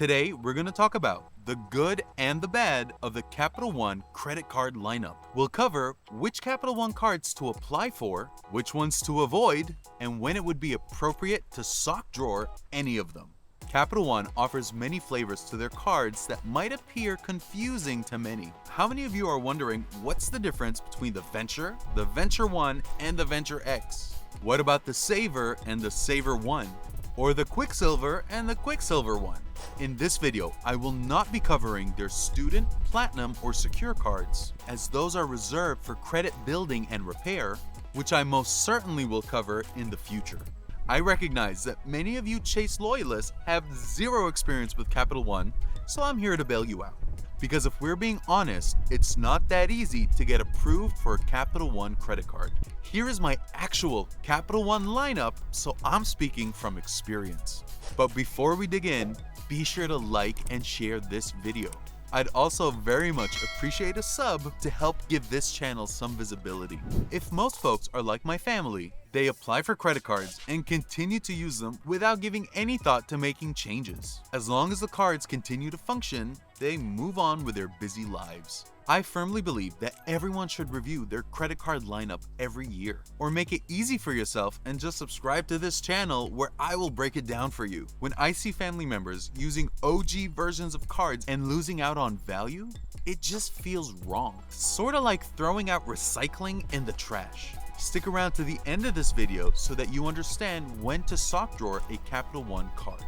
Today, we're going to talk about the good and the bad of the Capital One credit card lineup. We'll cover which Capital One cards to apply for, which ones to avoid, and when it would be appropriate to sock drawer any of them. Capital One offers many flavors to their cards that might appear confusing to many. How many of you are wondering what's the difference between the Venture One, and the Venture X? What about the Saver and the Saver One? Or the Quicksilver and the Quicksilver One? In this video, I will not be covering their Student, Platinum, or Secure cards, as those are reserved for credit building and repair, which I most certainly will cover in the future. I recognize that many of you Chase loyalists have zero experience with Capital One, so I'm here to bail you out. Because if we're being honest, it's not that easy to get approved for a Capital One credit card. Here is my actual Capital One lineup, so I'm speaking from experience. But before we dig in, be sure to like and share this video. I'd also very much appreciate a sub to help give this channel some visibility. If most folks are like my family, they apply for credit cards and continue to use them without giving any thought to making changes. As long as the cards continue to function, they move on with their busy lives. I firmly believe that everyone should review their credit card lineup every year, or make it easy for yourself and just subscribe to this channel where I will break it down for you. When I see family members using OG versions of cards and losing out on value, it just feels wrong. Sorta like throwing out recycling in the trash. Stick around to the end of this video so that you understand when to sock drawer a Capital One card.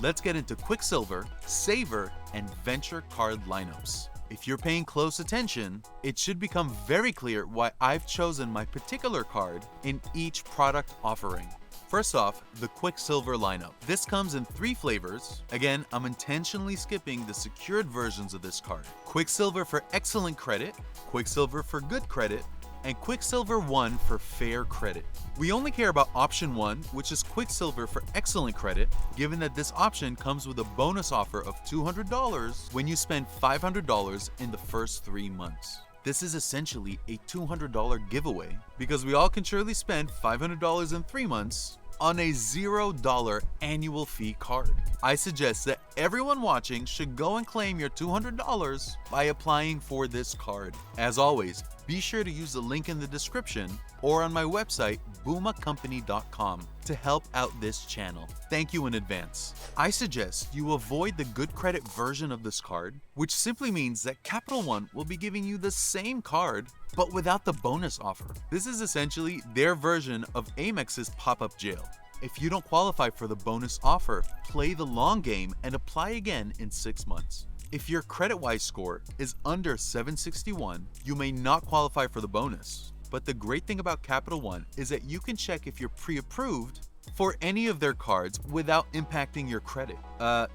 Let's get into Quicksilver, Saver, and Venture card lineups. If you're paying close attention, it should become very clear why I've chosen my particular card in each product offering. First off, the Quicksilver lineup. This comes in 3 flavors. Again, I'm intentionally skipping the secured versions of this card. Quicksilver for excellent credit, Quicksilver for good credit, and Quicksilver One for fair credit. We only care about option 1, which is Quicksilver for excellent credit, given that this option comes with a bonus offer of $200 when you spend $500 in the first 3 months. This is essentially a $200 giveaway, because we all can surely spend $500 in 3 months on a $0 annual fee card. I suggest that everyone watching should go and claim your $200 by applying for this card. As always, be sure to use the link in the description or on my website, boomacompany.com, to help out this channel. Thank you in advance. I suggest you avoid the good credit version of this card, which simply means that Capital One will be giving you the same card, but without the bonus offer. This is essentially their version of Amex's pop-up jail. If you don't qualify for the bonus offer, play the long game and apply again in 6 months. If your CreditWise score is under 761, you may not qualify for the bonus. But the great thing about Capital One is that you can check if you're pre-approved for any of their cards without impacting your credit.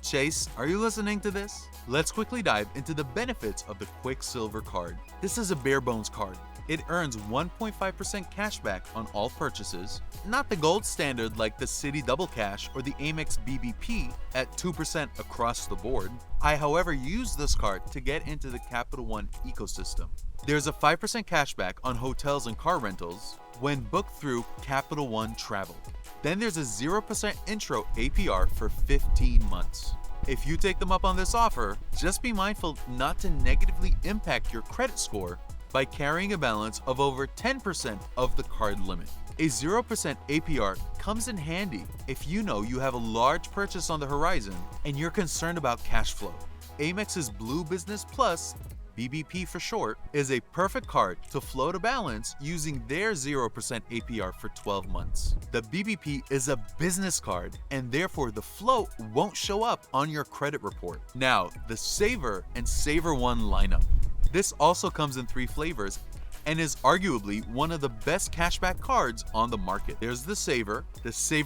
Chase, are you listening to this? Let's quickly dive into the benefits of the Quicksilver card. This is a bare bones card. It earns 1.5% cashback on all purchases, not the gold standard like the Citi Double Cash or the Amex BBP at 2% across the board. I, however, use this card to get into the Capital One ecosystem. There's a 5% cashback on hotels and car rentals when booked through Capital One Travel. Then there's a 0% intro APR for 15 months. If you take them up on this offer, just be mindful not to negatively impact your credit score by carrying a balance of over 10% of the card limit. A 0% APR comes in handy if you know you have a large purchase on the horizon and you're concerned about cash flow. Amex's Blue Business Plus, BBP for short, is a perfect card to float a balance using their 0% APR for 12 months. The BBP is a business card, and therefore the float won't show up on your credit report. Now, the Saver and Saver One lineup. This also comes in 3 flavors and is arguably one of the best cashback cards on the market. There's the Saver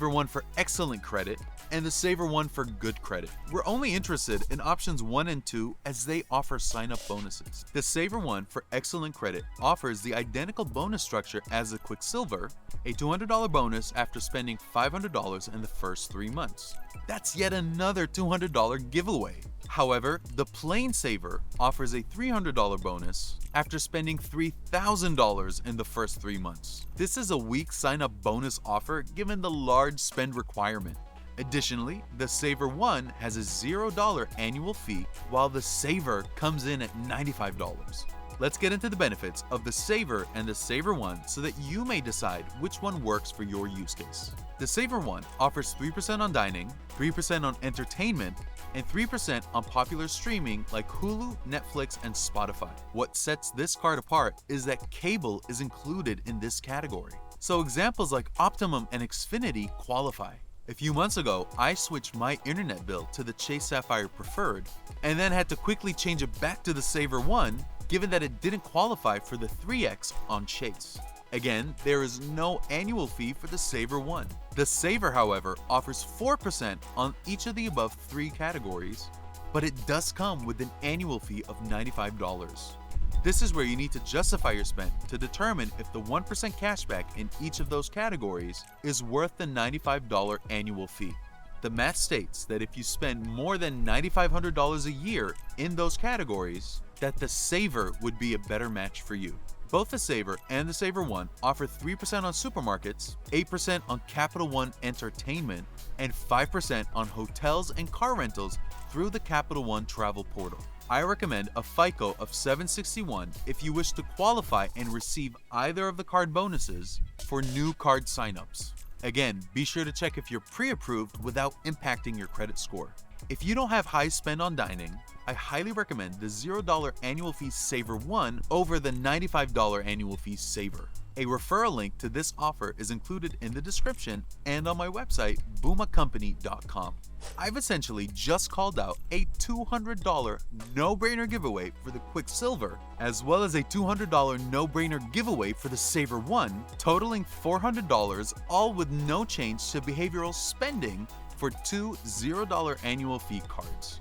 One for excellent credit, and the Saver One for good credit. We're only interested in options 1 and 2 as they offer sign-up bonuses. The Saver One for excellent credit offers the identical bonus structure as the Quicksilver, a $200 bonus after spending $500 in the first 3 months. That's yet another $200 giveaway. However, the plain Saver offers a $300 bonus after spending $3,000 in the first 3 months. This is a weak sign-up bonus offer given the large spend requirement. Additionally, the Saver One has a $0 annual fee, while the Saver comes in at $95. Let's get into the benefits of the Saver and the Saver One so that you may decide which one works for your use case. The Saver One offers 3% on dining, 3% on entertainment, and 3% on popular streaming like Hulu, Netflix, and Spotify. What sets this card apart is that cable is included in this category. So examples like Optimum and Xfinity qualify. A few months ago, I switched my internet bill to the Chase Sapphire Preferred and then had to quickly change it back to the Saver One given that it didn't qualify for the 3X on Chase. Again, there is no annual fee for the Saver One. The Saver, however, offers 4% on each of the above three categories, but it does come with an annual fee of $95. This is where you need to justify your spend to determine if the 1% cashback in each of those categories is worth the $95 annual fee. The math states that if you spend more than $9,500 a year in those categories, that the Saver would be a better match for you. Both the Saver and the Saver One offer 3% on supermarkets, 8% on Capital One Entertainment, and 5% on hotels and car rentals through the Capital One travel portal. I recommend a FICO of 761 if you wish to qualify and receive either of the card bonuses for new card signups. Again, be sure to check if you're pre-approved without impacting your credit score. If you don't have high spend on dining, I highly recommend the $0 annual fee Saver One over the $95 annual fee Saver. A referral link to this offer is included in the description and on my website, boomacompany.com. I've essentially just called out a $200 no-brainer giveaway for the Quicksilver, as well as a $200 no-brainer giveaway for the Saver One, totaling $400, all with no change to behavioral spending for two $0 annual fee cards.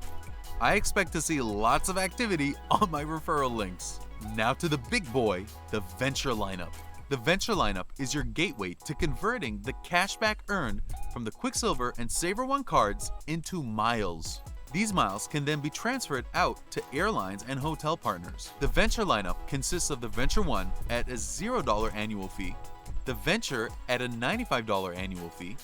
I expect to see lots of activity on my referral links. Now to the big boy, the Venture Lineup. The Venture Lineup is your gateway to converting the cashback earned from the Quicksilver and Saver One cards into miles. These miles can then be transferred out to airlines and hotel partners. The Venture Lineup consists of the Venture One at a $0 annual fee, the Venture at a $95 annual fee,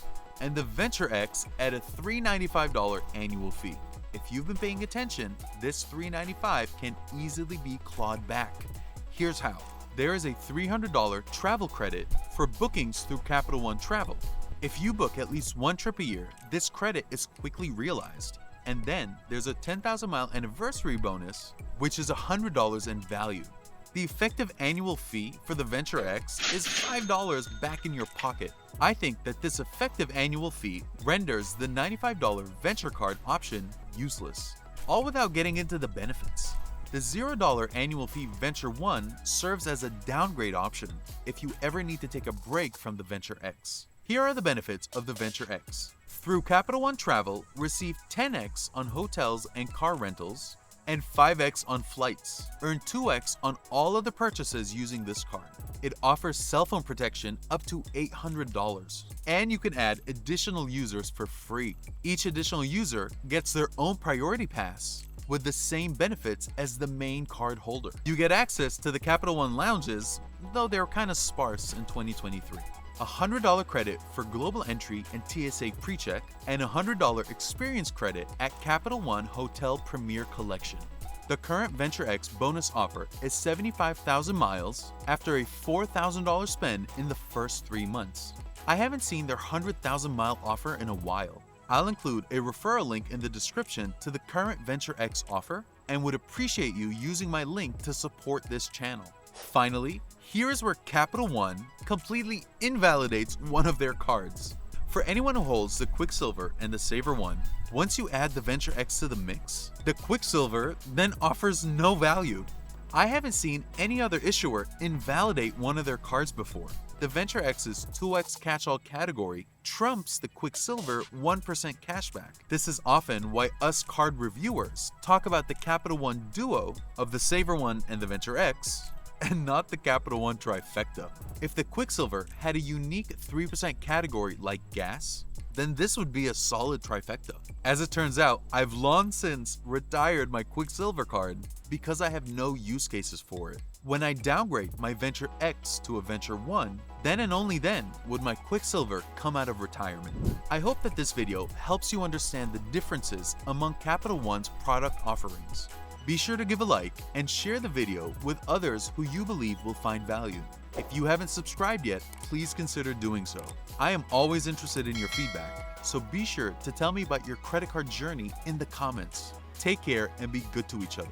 and the Venture X at a $395 annual fee. If you've been paying attention, this $395 can easily be clawed back. Here's how. There is a $300 travel credit for bookings through Capital One Travel. If you book at least one trip a year, this credit is quickly realized. And then there's a 10,000-mile anniversary bonus, which is $100 in value. The effective annual fee for the Venture X is $5 back in your pocket. I think that this effective annual fee renders the $95 Venture Card option useless, all without getting into the benefits. The $0 annual fee Venture One serves as a downgrade option if you ever need to take a break from the Venture X. Here are the benefits of the Venture X. Through Capital One Travel, receive 10x on hotels and car rentals, and 5x on flights. Earn 2x on all other purchases using this card. It offers cell phone protection up to $800, and you can add additional users for free. Each additional user gets their own priority pass with the same benefits as the main card holder. You get access to the Capital One lounges, though they're kind of sparse in 2023. A $100 credit for global entry and TSA PreCheck, and a $100 experience credit at Capital One Hotel Premier Collection. The current Venture X bonus offer is 75,000 miles after a $4,000 spend in the first 3 months. I haven't seen their 100,000 mile offer in a while. I'll include a referral link in the description to the current Venture X offer and would appreciate you using my link to support this channel. Finally, here is where Capital One completely invalidates one of their cards. For anyone who holds the Quicksilver and the Saver One, once you add the Venture X to the mix, the Quicksilver then offers no value. I haven't seen any other issuer invalidate one of their cards before. The Venture X's 2x catch-all category trumps the Quicksilver 1% cashback. This is often why us card reviewers talk about the Capital One duo of the Saver One and the Venture X, and not the Capital One trifecta. If the Quicksilver had a unique 3% category like gas, then this would be a solid trifecta. As it turns out, I've long since retired my Quicksilver card because I have no use cases for it. When I downgrade my Venture X to a Venture 1, then and only then would my Quicksilver come out of retirement. I hope that this video helps you understand the differences among Capital One's product offerings. Be sure to give a like and share the video with others who you believe will find value. If you haven't subscribed yet, please consider doing so. I am always interested in your feedback, so be sure to tell me about your credit card journey in the comments. Take care and be good to each other.